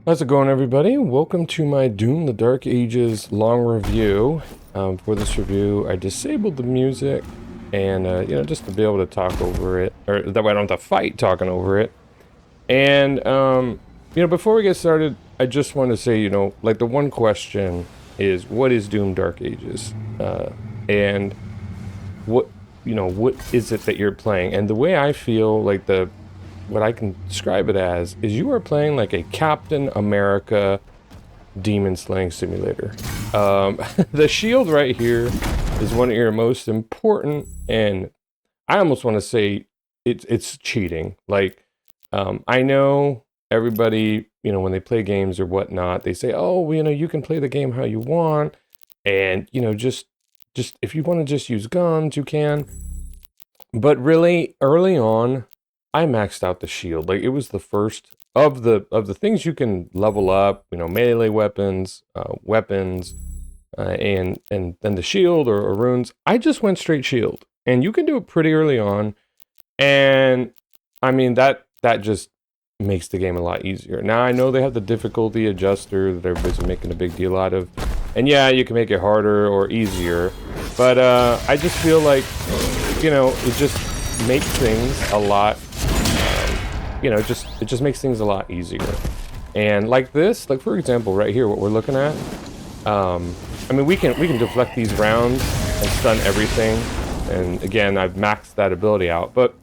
How's it going, everybody? Welcome to my Doom the Dark Ages long review. For this review, I disabled the music and, just to be able to talk over it, or that way I don't have to fight talking over it. And, before we get started, I just want to say, like the one question is, what is Doom Dark Ages? And what is it that you're playing? And the way I feel, like what I can describe it as is you are playing like a Captain America demon slaying simulator. The shield right here is one of your most important, and I almost want to say it's cheating. Like, I know everybody, when they play games or whatnot, they say, oh, you can play the game how you want, and just if you want to just use guns, you can. But really, early on, I maxed out the shield. Like, it was the first of the things you can level up. Melee weapons, and then the shield or runes. I just went straight shield, and you can do it pretty early on. And I mean that just makes the game a lot easier. Now I know they have the difficulty adjuster that everybody's making a big deal out of, and yeah, you can make it harder or easier. But I just feel like it just makes things a lot. It just makes things a lot easier. And like this, like for example, right here, what we're looking at. I mean, we can deflect these rounds and stun everything. And again, I've maxed that ability out. But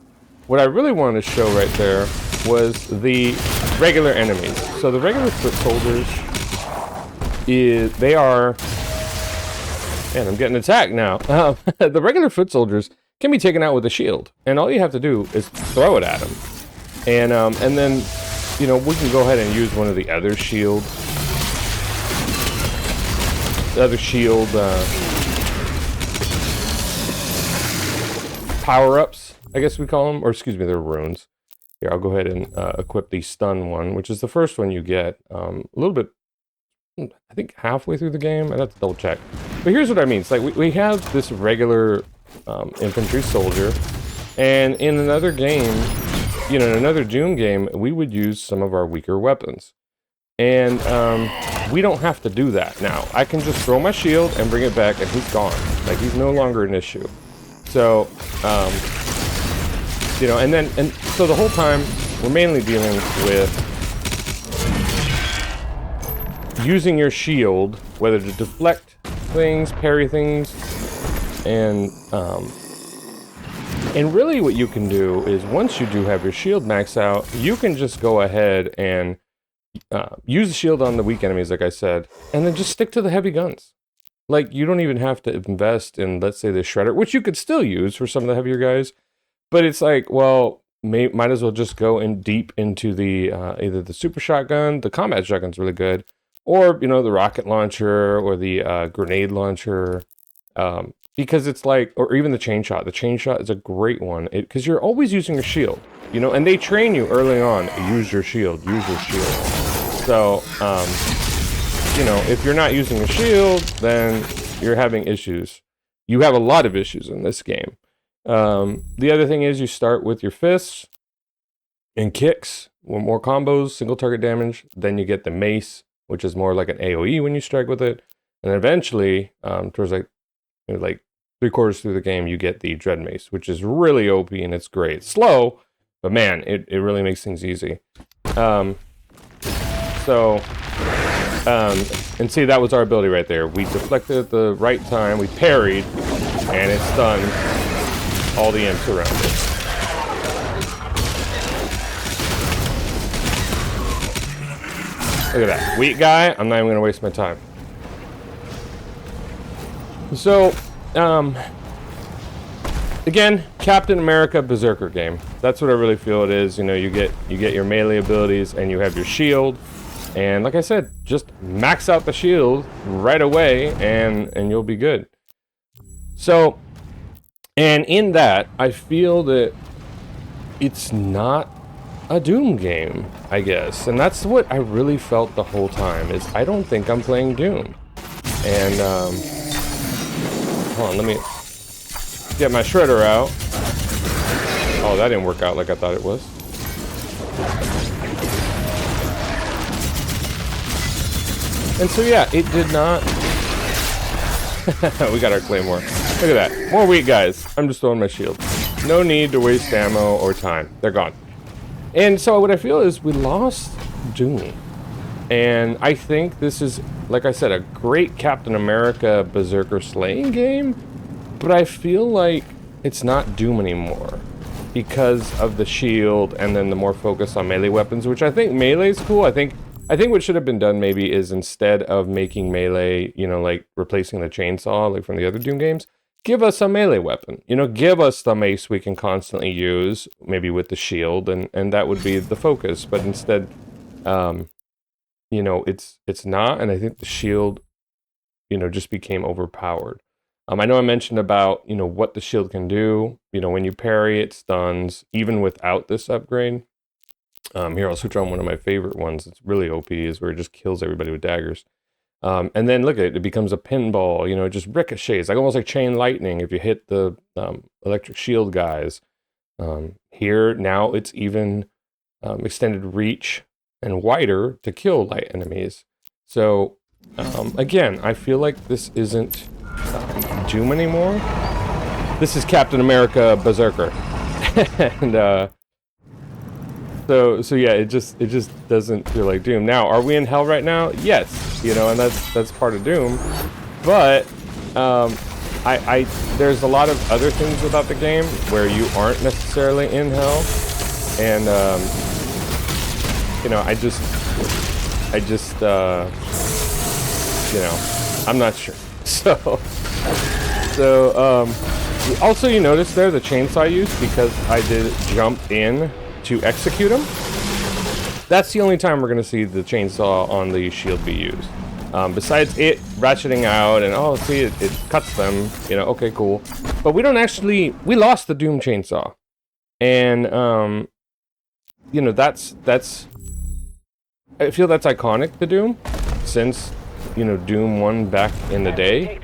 what I really wanted to show right there was the regular enemies. So the regular foot soldiers they are. Man, I'm getting attacked now. The regular foot soldiers can be taken out with a shield, and all you have to do is throw it at them. And then, we can go ahead and use one of the other shield power-ups, I guess we call them, or excuse me, they're runes. Here, I'll go ahead and equip the stun one, which is the first one you get. A little bit, I think halfway through the game. I'd have to double check. But here's what I mean. It's like we have this regular infantry soldier, and in another game, in another Doom game, we would use some of our weaker weapons. And we don't have to do that now. I can just throw my shield and bring it back, and he's gone. Like, he's no longer an issue. So, and so the whole time, we're mainly dealing with using your shield, whether to deflect things, parry things, and really what you can do is once you do have your shield maxed out, you can just go ahead and use the shield on the weak enemies, like I said, and then just stick to the heavy guns. Like, you don't even have to invest in, let's say, the shredder, which you could still use for some of the heavier guys, but it's like, well, might as well just go in deep into the either the super shotgun, the combat shotgun's really good, or, the rocket launcher or the grenade launcher. Because it's like, or even the chain shot. The chain shot is a great one because you're always using your shield, and they train you early on. Use your shield. Use your shield. So, if you're not using a shield, then you're having issues. You have a lot of issues in this game. The other thing is you start with your fists and kicks, more combos, single target damage. Then you get the mace, which is more like an AoE when you strike with it, and eventually, towards like 3/4 through the game, you get the Dread Mace, which is really OP and it's great. It's slow, but man, it really makes things easy. And see, that was our ability right there. We deflected at the right time, we parried, and it stunned all the imps around it. Look at that. Weak guy, I'm not even going to waste my time. So, again, Captain America Berserker game. That's what I really feel it is. You get your melee abilities and you have your shield. And like I said, just max out the shield right away and you'll be good. So, and in that, I feel that it's not a Doom game, I guess. And that's what I really felt the whole time, is I don't think I'm playing Doom. And, hold on, let me get my shredder out. Oh, that didn't work out like I thought it was. And so yeah, it did not. We got our claymore. Look at that. More wheat, guys. I'm just throwing my shield. No need to waste ammo or time. They're gone. And so what I feel is we lost Doom. And I think this is, like I said, a great Captain America Berserker slaying game. But I feel like it's not Doom anymore because of the shield and then the more focus on melee weapons, which I think melee is cool. I think what should have been done maybe is instead of making melee, you know, like replacing the chainsaw like from the other Doom games, give us a melee weapon. You know, give us the mace we can constantly use, maybe with the shield, and that would be the focus. But instead, you know, it's not, and I think the shield, you know, just became overpowered. I know I mentioned about, you know, what the shield can do. You know, when you parry, it stuns, even without this upgrade. Here, I'll switch on one of my favorite ones. It's really OP, is where it just kills everybody with daggers. And then look at it, it becomes a pinball, you know, it just ricochets, like almost like chain lightning if you hit the electric shield guys. Here, now it's even extended reach and wider to kill light enemies. So, again, I feel like this isn't Doom anymore. This is Captain America Berserker. And, so yeah, it just doesn't feel like Doom. Now, are we in hell right now? Yes, you know, and that's part of Doom. But there's a lot of other things about the game where you aren't necessarily in hell, and you know, I just you know, I'm not sure. So also you notice there the chainsaw use, because I did jump in to execute them. That's the only time we're going to see the chainsaw on the shield be used. Besides it ratcheting out and, oh, see, it cuts them, you know, okay, cool. But we don't actually, we lost the Doom chainsaw. And, you know, that's, I feel that's iconic to Doom, since, you know, Doom 1 back in the day.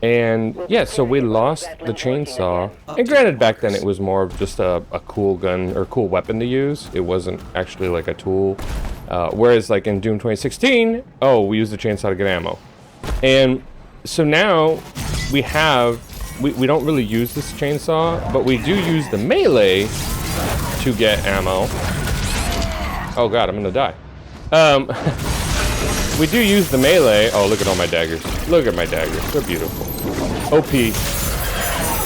And yeah, so we lost the chainsaw. And granted, back then it was more of just a cool gun or cool weapon to use. It wasn't actually like a tool. Whereas like in Doom 2016, oh, we used the chainsaw to get ammo. And so now we have, we don't really use this chainsaw, but we do use the melee to get ammo. Oh god, I'm gonna die. We do use the melee. Oh, look at all my daggers. Look at my daggers. They're beautiful. OP.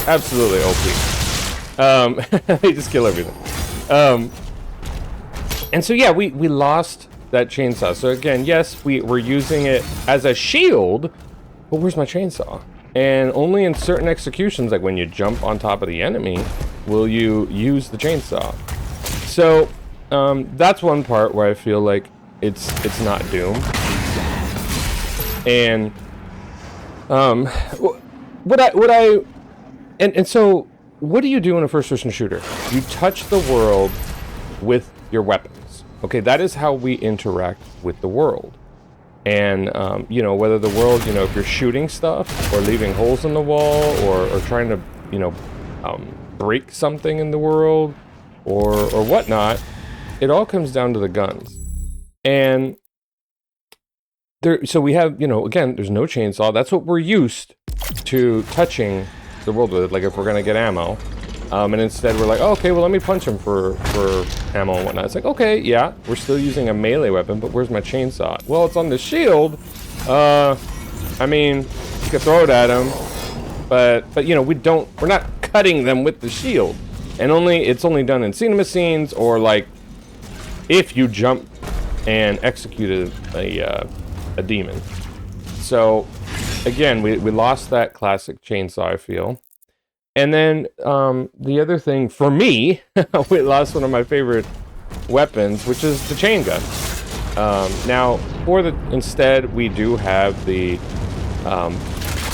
Absolutely OP. They just kill everything. And so, yeah, we lost that chainsaw. So, again, yes, we're using it as a shield, but where's my chainsaw? And only in certain executions, like when you jump on top of the enemy, will you use the chainsaw. So, that's one part where I feel like it's not Doom. And so what do you do in a first-person shooter? You touch the world with your weapons. Okay, that is how we interact with the world. And you know, whether the world, you know, if you're shooting stuff or leaving holes in the wall or trying to, you know, break something in the world or whatnot, it all comes down to the guns. And so we have, you know, again, there's no chainsaw. That's what we're used to touching the world with, like if we're gonna get ammo. And instead we're like, oh, okay, well, let me punch him for ammo and whatnot. It's like, okay, yeah, we're still using a melee weapon, but where's my chainsaw? Well, it's on the shield. I mean, you can throw it at him, but you know, we're not cutting them with the shield. And it's only done in cinema scenes, or like if you jump and executed a demon. So again, we lost that classic chainsaw, I feel. And then the other thing for me, we lost one of my favorite weapons, which is the chain gun. Now instead we do have the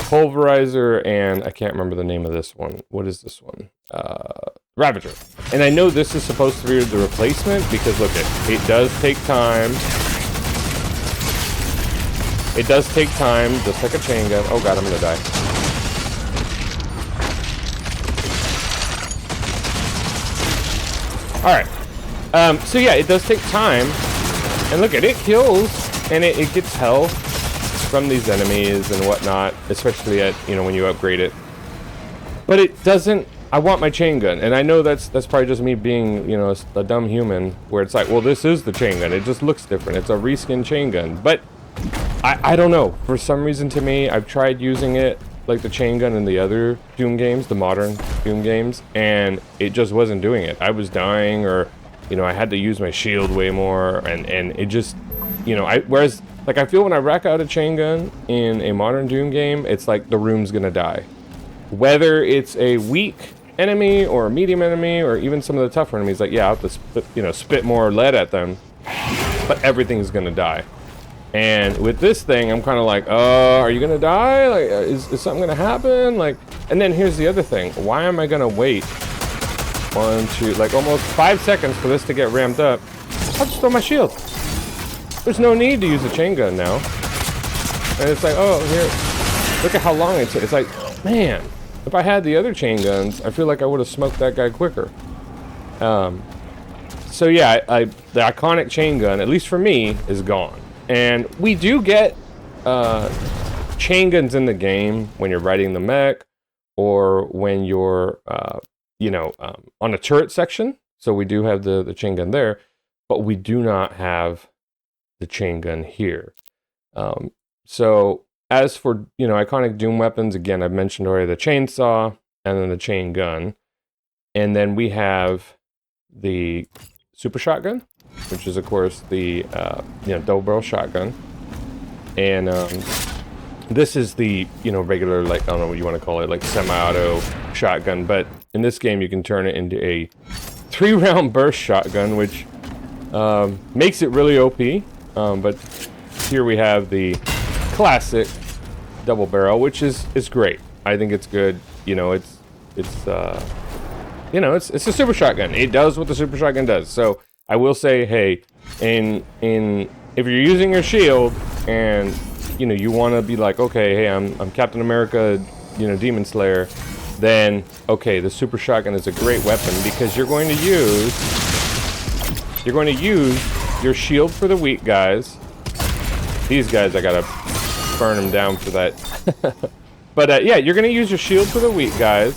pulverizer, and I can't remember the name of this one. What is this one? Ravager. And I know this is supposed to be the replacement, because look, it does take time. It does take time, just like a chain gun. Oh god, I'm gonna die. Alright. So yeah, it does take time. And look, it kills, and it gets health. from these enemies and whatnot, especially at, you know, when you upgrade it. But it doesn't, I want my chain gun, and I know that's probably just me being, you know, a dumb human, where it's like, well, this is the chain gun, it just looks different, it's a reskin chain gun. But I don't know, for some reason to me, I've tried using it like the chain gun in the other Doom games, the modern Doom games, and it just wasn't doing it. I was dying, or, you know, I had to use my shield way more, and it just, you know, whereas, like, I feel when I rack out a chain gun in a modern Doom game, it's like the room's gonna die. Whether it's a weak enemy, or a medium enemy, or even some of the tougher enemies, like, yeah, I'll have to spit more lead at them, but everything's gonna die. And with this thing, I'm kind of like, are you gonna die? Like, is something gonna happen? Like, and then here's the other thing. Why am I gonna wait 1, 2, like almost 5 seconds for this to get ramped up? I'll just throw my shield. There's no need to use a chain gun now. And it's like, oh, here, look at how long it took. It's like, man, if I had the other chain guns, I feel like I would have smoked that guy quicker. So yeah, the iconic chain gun, at least for me, is gone. And we do get chain guns in the game when you're riding the mech, or when you're, you know, on a turret section. So we do have the chain gun there, but we do not have the chain gun here. So as for, you know, iconic Doom weapons, again, I've mentioned already the chainsaw and then the chain gun. And then we have the super shotgun, which is, of course, the you know, double barrel shotgun. And this is the, you know, regular, like, I don't know what you want to call it, like semi-auto shotgun. But in this game, you can turn it into a 3-round burst shotgun, which makes it really OP. But here we have the classic double barrel, which is great. I think it's good. You know, it's you know, it's a super shotgun. It does what the super shotgun does. So I will say, hey, if you're using your shield and, you know, you want to be like, okay, hey, I'm Captain America, you know, Demon Slayer, then okay, the super shotgun is a great weapon, because you're going to use your shield for the weak guys. These guys, I gotta burn them down for that. But yeah, you're gonna use your shield for the weak guys,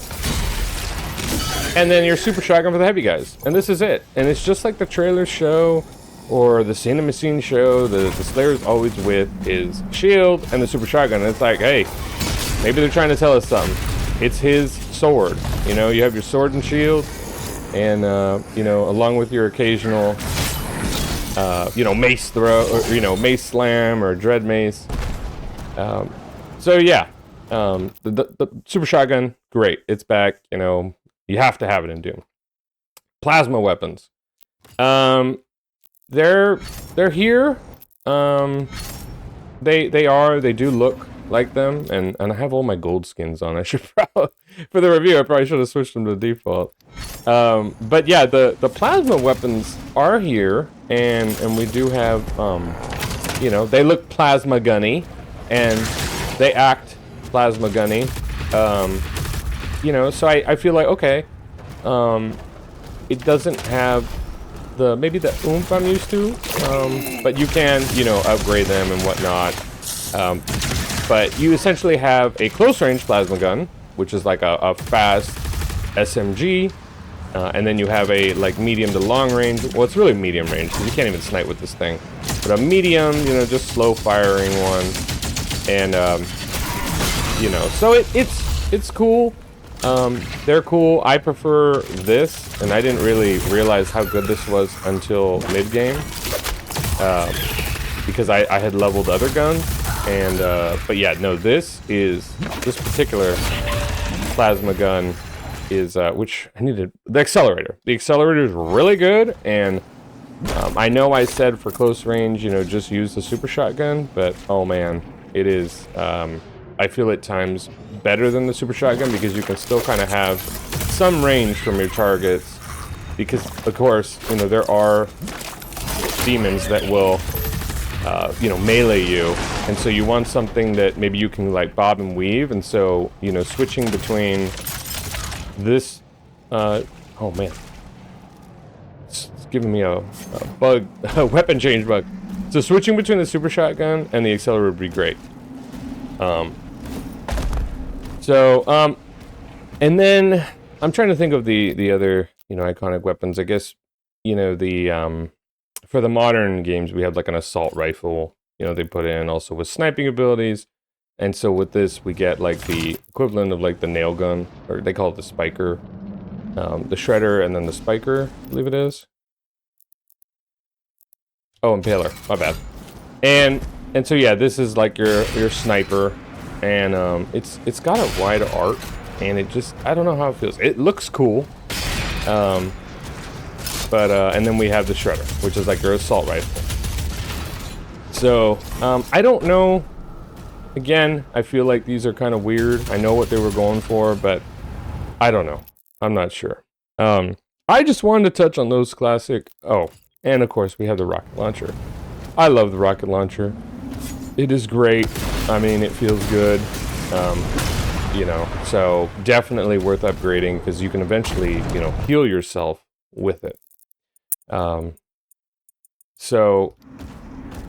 and then your super shotgun for the heavy guys. And this is it. And it's just like the trailer show, or the cinema scene show, the Slayer's always with his shield and the super shotgun. And it's like, hey, maybe they're trying to tell us something. It's his sword. You know, you have your sword and shield, and you know, along with your occasional you know, mace throw, or, you know, mace slam, or dread mace. So yeah, the super shotgun, great, it's back. You know, you have to have it in Doom. Plasma weapons, they're here. They do look like them, and I have all my gold skins on. I should probably, for the review, I probably should have switched them to default. But yeah, the plasma weapons are here, and we do have, you know, they look plasma gunny, and they act plasma gunny. You know, so I feel like, okay, it doesn't have maybe the oomph I'm used to, but you can, you know, upgrade them and whatnot. But you essentially have a close range plasma gun, which is like a fast SMG, and then you have a like medium to long range. Well, it's really medium range because you can't even snipe with this thing, but a medium, you know, just slow firing one. And you know, so it's cool. They're cool. I prefer this, and I didn't really realize how good this was until mid game, because I had leveled other guns. And but yeah, no, this particular plasma gun is which I needed the accelerator. The accelerator is really good, and I know I said for close range, you know, just use the super shotgun, but oh man, it is. I feel at times better than the super shotgun, because you can still kind of have some range from your targets, because of course, you know, there are demons that will you know, melee you, and so you want something that maybe you can like bob and weave. And so, you know, switching between this oh man, it's giving me a bug, a weapon change bug. So switching between the super shotgun and the accelerator would be great. And then I'm trying to think of the other, iconic weapons. I guess, for the modern games, we have like an assault rifle, they put in also with sniping abilities. And so with this, we get like the equivalent of like the nail gun, or they call it the spiker, the shredder, and then the spiker, I believe it is. Oh, impaler, my bad. And so yeah, this is like your sniper, and it's got a wide arc, and it just, I don't know how it feels. It looks cool, and then we have the shredder, which is like your assault rifle. So I don't know. Again, I feel like these are kind of weird. I know what they were going for, but I don't know. I'm not sure. I just wanted to touch on those classic. Oh, and of course we have the rocket launcher. I love the rocket launcher. It is great. I mean, it feels good. So definitely worth upgrading, because you can eventually, heal yourself with it. So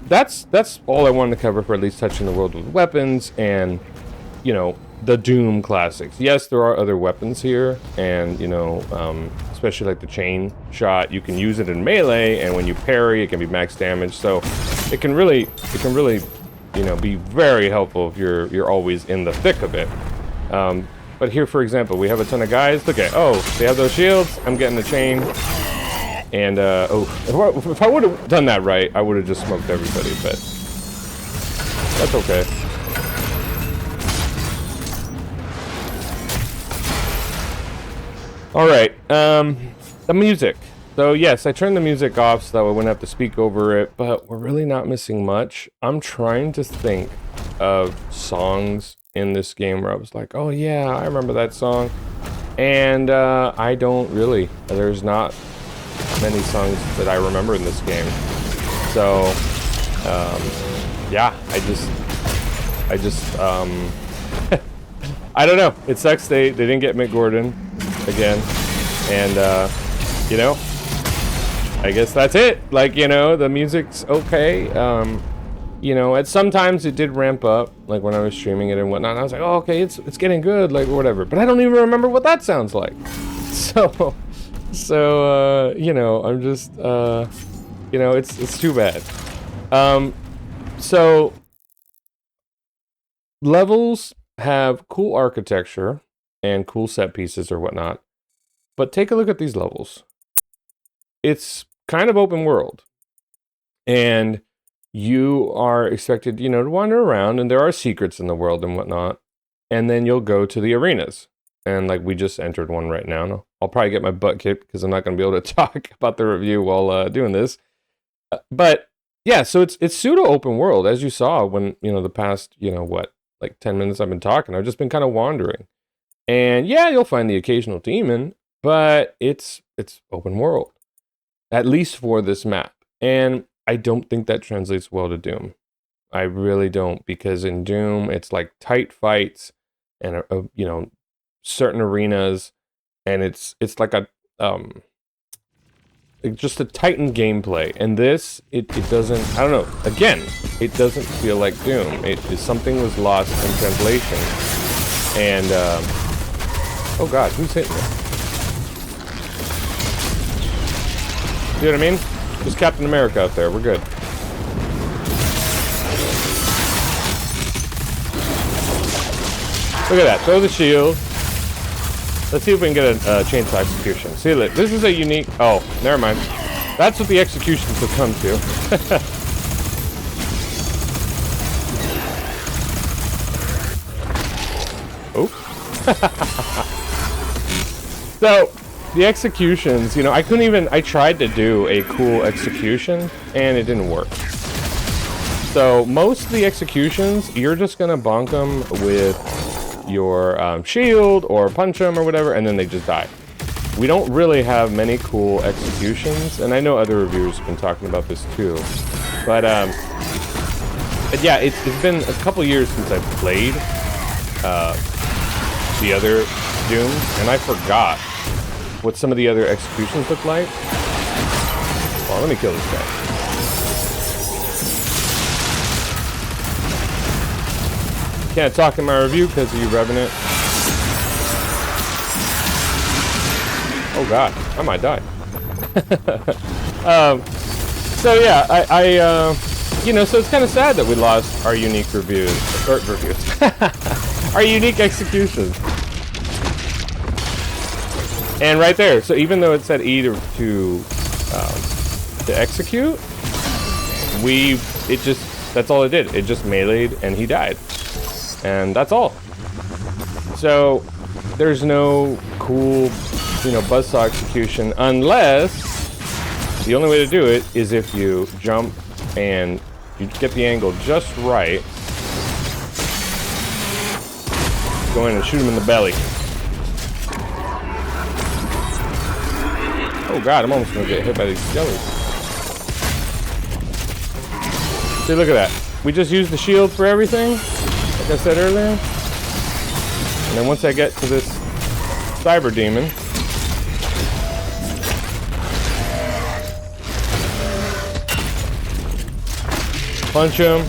that's all I wanted to cover for at least touching the world with weapons and, the Doom classics. Yes, there are other weapons here, and, especially like the chain shot, you can use it in melee, and when you parry, it can be max damage. So it can really, be very helpful if you're always in the thick of it. But here, for example, we have a ton of guys. Look at, they have those shields. I'm getting the chain. And, if I would have done that right, I would have just smoked everybody, but that's okay. Alright, the music. So yes, I turned the music off so that I wouldn't have to speak over it, but we're really not missing much. I'm trying to think of songs in this game where I was like, oh yeah, I remember that song. And I don't really. There's not many songs that I remember in this game. So, yeah, I just, I don't know. It sucks they didn't get Mick Gordon again. And, I guess that's it. Like, the music's okay. Sometimes it did ramp up, like when I was streaming it and whatnot. I was like, oh, okay, it's getting good, like, whatever. But I don't even remember what that sounds like. So, I'm just, it's too bad. So, levels have cool architecture and cool set pieces or whatnot, but take a look at these levels. It's kind of open world, and you are expected, to wander around, and there are secrets in the world and whatnot, and then you'll go to the arenas. And like we just entered one right now. No, I'll probably get my butt kicked because I'm not going to be able to talk about the review while doing this. But yeah, so it's pseudo open world, as you saw when the past like 10 minutes I've been talking. I've just been kind of wandering, and yeah, you'll find the occasional demon, but it's open world, at least for this map. And I don't think that translates well to Doom. I really don't, because in Doom it's like tight fights and certain arenas, and it's like a just a tightened gameplay. And this it doesn't, I don't know, again, it doesn't feel like Doom. Something was lost in translation. And oh god, who's hitting me? See what I mean? Just Captain America out there, we're good. Look at that, throw the shield. Let's see if we can get a chainsaw execution. See, look, this is a unique... Oh, never mind. That's what the executions have come to. Oh. So, the executions, I couldn't even... I tried to do a cool execution, and it didn't work. So, most of the executions, you're just gonna bonk them with your shield or punch them or whatever, and then they just die. We don't really have many cool executions, and I know other reviewers have been talking about this too. But yeah, it's been a couple years since I've played the other Dooms, and I forgot what some of the other executions look like. Well, let me kill this guy. can't talk in my review because of you, Revenant. Oh god, I might die. So yeah, you know, so it's kind of sad that we lost our unique reviews, our unique executions. And right there, so even though it said E to execute, that's all it did. It just meleeed and he died. And that's all. So there's no cool, you know, buzzsaw execution unless the only way to do it is if you jump and you get the angle just right. Go in and shoot him in the belly. Oh god, I'm almost gonna get hit by these skellies. See, look at that. We just used the shield for everything, like I said earlier. And then once I get to this cyber demon, punch him.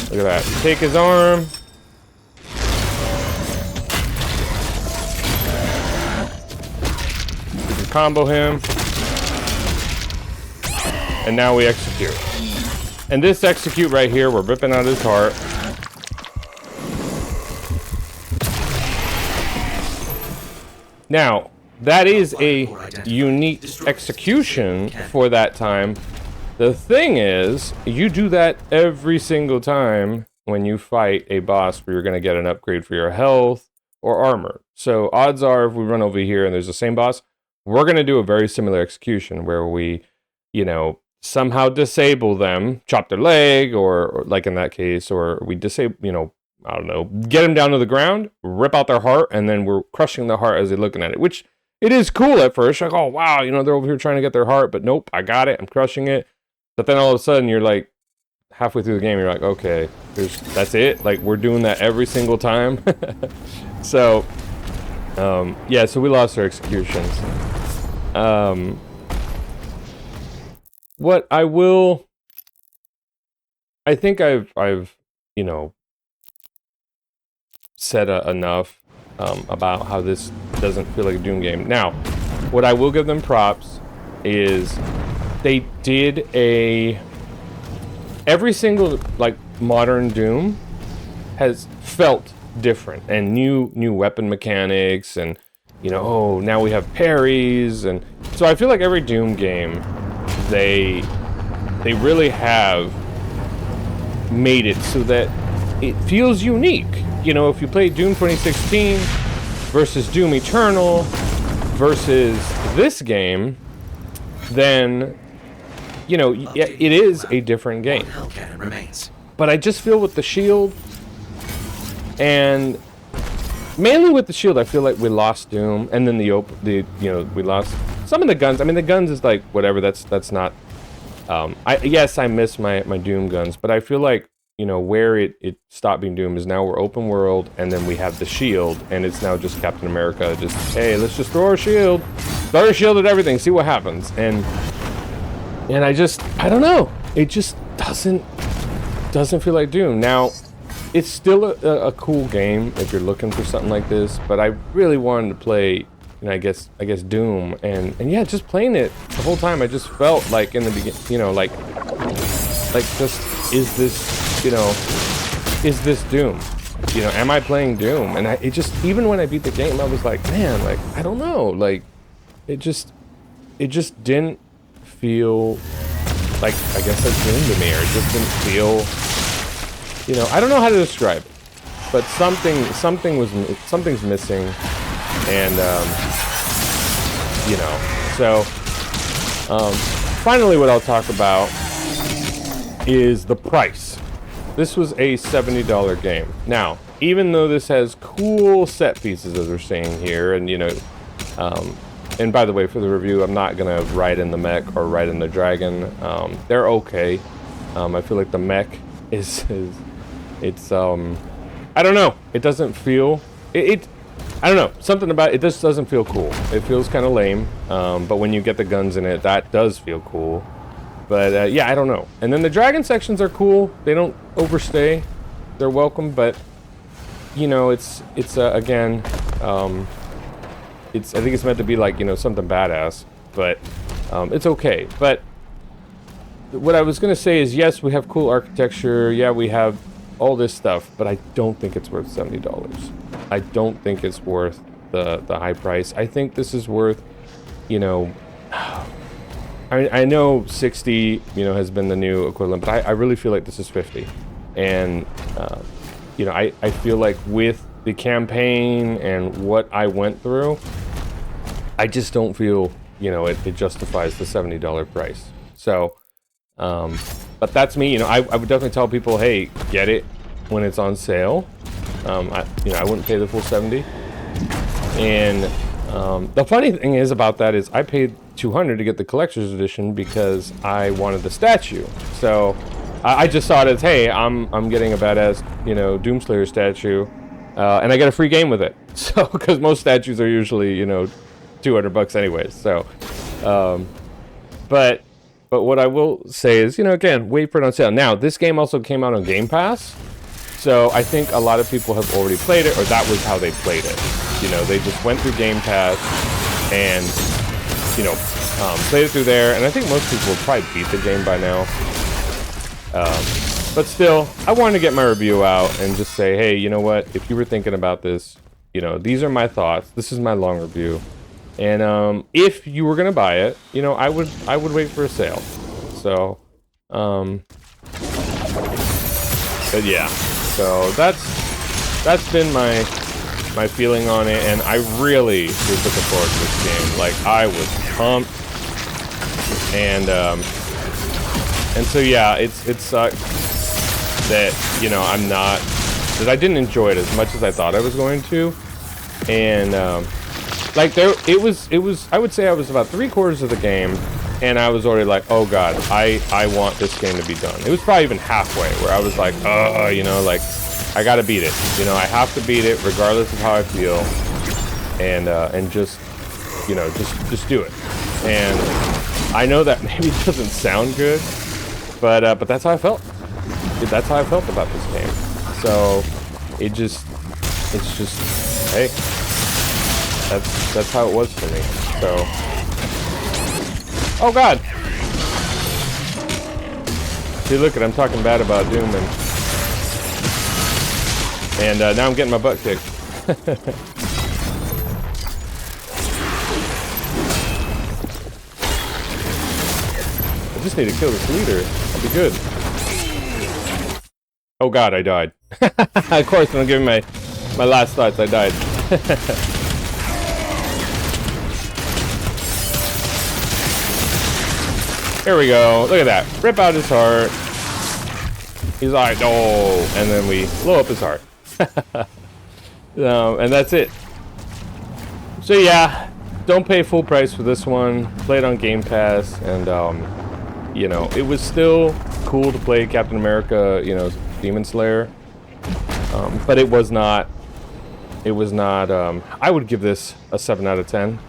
Look at that. Take his arm. We can combo him. And now we execute. And this execute right here, we're ripping out his heart. Now, that is a unique execution for that time. The thing is, you do that every single time when you fight a boss where you're going to get an upgrade for your health or armor. So odds are if we run over here and there's the same boss, we're going to do a very similar execution where we, you know, somehow disable them, chop their leg or like in that case, or we disable, you know, I don't know, get them down to the ground, rip out their heart, and then we're crushing the heart as they're looking at it, which it is cool at first. Like, oh, wow, you know, they're over here trying to get their heart, but nope, I got it, I'm crushing it. But then all of a sudden you're like, halfway through the game, you're like, okay, that's it? Like, we're doing that every single time? So, yeah, so we lost our executions. What I think I've, you know, said enough about how this doesn't feel like a Doom game. Now, what I will give them props is they did every single like modern Doom has felt different and new weapon mechanics, and you know, oh, now we have parries, and so I feel like every Doom game they really have made it so that it feels unique. You know, if you play Doom 2016 versus Doom Eternal versus this game, then, you know, it is a different game. But I just feel with the shield, and mainly with the shield, I feel like we lost Doom, and then you know, we lost some of the guns. I mean, the guns is like whatever. That's not. Yes, I miss my Doom guns, but I feel like, you know, where it stopped being Doom is now we're open world, and then we have the shield, and it's now just Captain America. Just, hey, let's just throw our shield at everything, see what happens. And I don't know. It just doesn't feel like Doom. Now, it's still a cool game if you're looking for something like this, but I really wanted to play, you know, I guess Doom, and yeah, just playing it the whole time, I just felt like in the beginning, you know, like just, is this, you know, is this Doom? You know, am I playing Doom? And it just, even when I beat the game, I was like, man, like, I don't know, like, it just didn't feel like, I guess that's Doom to me, or it just didn't feel, you know, I don't know how to describe it, but something's missing, and you know, so finally what I'll talk about is the price. This was a $70 game. Now, even though this has cool set pieces, as we're saying here, and you know, and by the way, for the review, I'm not gonna ride in the mech or ride in the dragon. They're okay. I feel like the mech it's I don't know. It doesn't feel I don't know. Something about it just doesn't feel cool. It feels kind of lame. But when you get the guns in it, that does feel cool. But yeah, I don't know. And then the dragon sections are cool. They don't overstay. they're welcome, but you know, it's again, I think it's meant to be like, you know, something badass, but it's okay. But what I was gonna say is, yes, we have cool architecture, yeah, we have all this stuff, but I don't think it's worth $70. I don't think it's worth the high price. I think this is worth, you know, I know 60, you know, has been the new equivalent, but I really feel like this is 50. And, you know, I feel like with the campaign and what I went through, I just don't feel, you know, it justifies the $70 price. So, but that's me, you know, I would definitely tell people, hey, get it when it's on sale. You know, I wouldn't pay the full 70. And the funny thing is about that is I paid $200 to get the collector's edition because I wanted the statue. So I just saw it as, hey, I'm getting a badass, you know, Doomslayer statue, and I get a free game with it. So because most statues are usually, you know, $200 anyways. So, but what I will say is, you know, again, wait for it on sale. Now, this game also came out on Game Pass, so I think a lot of people have already played it, or that was how they played it. You know, they just went through Game Pass and, you know, played it through there, and I think most people will probably beat the game by now. But still, I wanted to get my review out and just say, hey, you know what, if you were thinking about this, you know, these are my thoughts. This is my long review. And if you were gonna buy it, you know, I would wait for a sale. So, but yeah, so that's been my feeling on it, and I really was looking forward to this game. Like, I was pumped, and so yeah, it sucks that, you know, that I didn't enjoy it as much as I thought I was going to, and like it was I would say I was about 3/4 of the game, and I was already like, oh god, I want this game to be done. It was probably even halfway where I was like, you know, like, I gotta beat it. You know, I have to beat it regardless of how I feel, and just, you know, just do it. And I know that maybe doesn't sound good, but that's how I felt. That's how I felt about this game. So it's just, hey, that's how it was for me. So, oh god. See, look, I'm talking bad about Doom, and now I'm getting my butt kicked. I just need to kill this leader. I'll be good. Oh god, I died. Of course, when I'm giving my last thoughts, I died. Here we go. Look at that. Rip out his heart. He's like, oh, and then we blow up his heart. And that's it. So yeah, don't pay full price for this one. Play it on Game Pass, and you know, it was still cool to play Captain America, you know, Demon Slayer, but it was not. I would give this a 7 out of 10.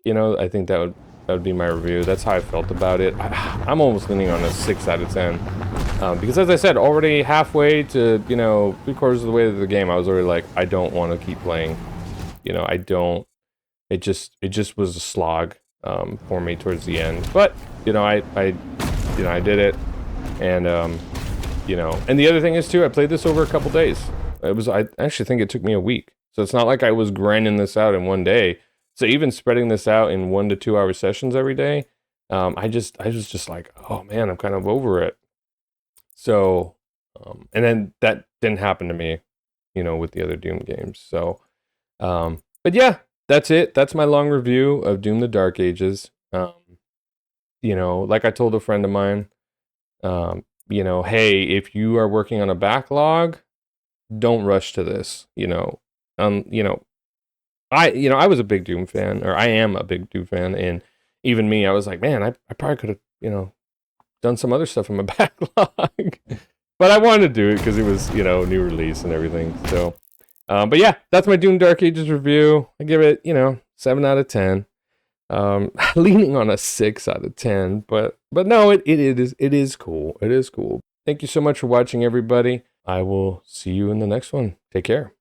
You know, I think that would be my review. That's how I felt about it. I'm almost leaning on a 6 out of 10. Because as I said, already halfway to, you know, 3/4 of the way to the game, I was already like, I don't want to keep playing. You know, I don't. It just was a slog for me towards the end. But, you know, I did it. And, you know, and the other thing is too, I played this over a couple days. I actually think it took me a week. So it's not like I was grinding this out in one day. So even spreading this out in 1 to 2 hour sessions every day, I was just like, oh man, I'm kind of over it. So, and then that didn't happen to me, you know, with the other Doom games. So, but yeah, that's it. That's my long review of Doom: The Dark Ages. You know, like I told a friend of mine, you know, hey, if you are working on a backlog, don't rush to this. You know, I was a big Doom fan, or I am a big Doom fan, and even me, I was like, man, I probably could have, you know, done some other stuff in my backlog, but I wanted to do it because it was, you know, new release and everything. So, but yeah, that's my Doom Dark Ages review. I give it, you know, 7 out of 10. Leaning on a 6 out of 10, but no, it is cool. It is cool. Thank you so much for watching, everybody. I will see you in the next one. Take care.